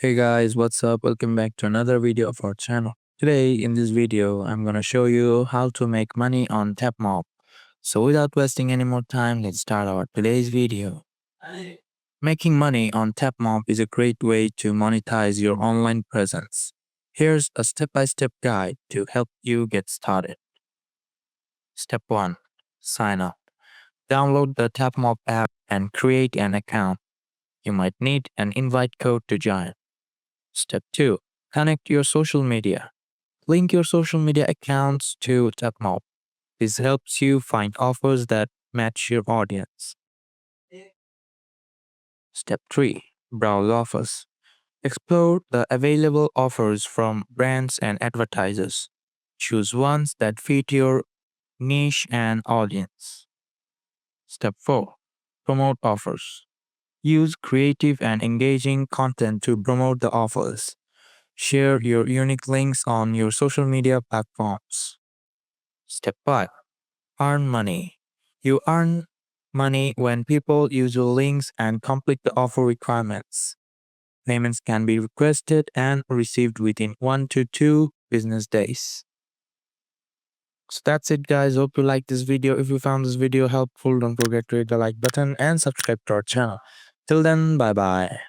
Hey guys, what's up? Welcome back to another video of our channel. Today in this video, I'm gonna show you how to make money on Tapmob. So without wasting any more time, let's start our today's video. Making money on Tapmob is a great way to monetize your online presence. Here's a step-by-step guide to help you get started. Step 1. Sign up. Download the Tapmob app and create an account. You might need an invite code to join. Step 2. Connect your social media. Link your social media accounts to Tapmob. This helps you find offers that match your audience. Step 3. Browse offers. Explore the available offers from brands and advertisers. Choose ones that fit your niche and audience. Step 4. Promote offers. Use creative and engaging content to promote the offers. Share your unique links on your social media platforms. Step 5. Earn money. You earn money when people use your links and complete the offer requirements. Payments can be requested and received within 1 to 2 business days. So that's it guys. Hope you liked this video. If you found this video helpful, don't forget to hit the like button and subscribe to our channel. Till then, bye bye.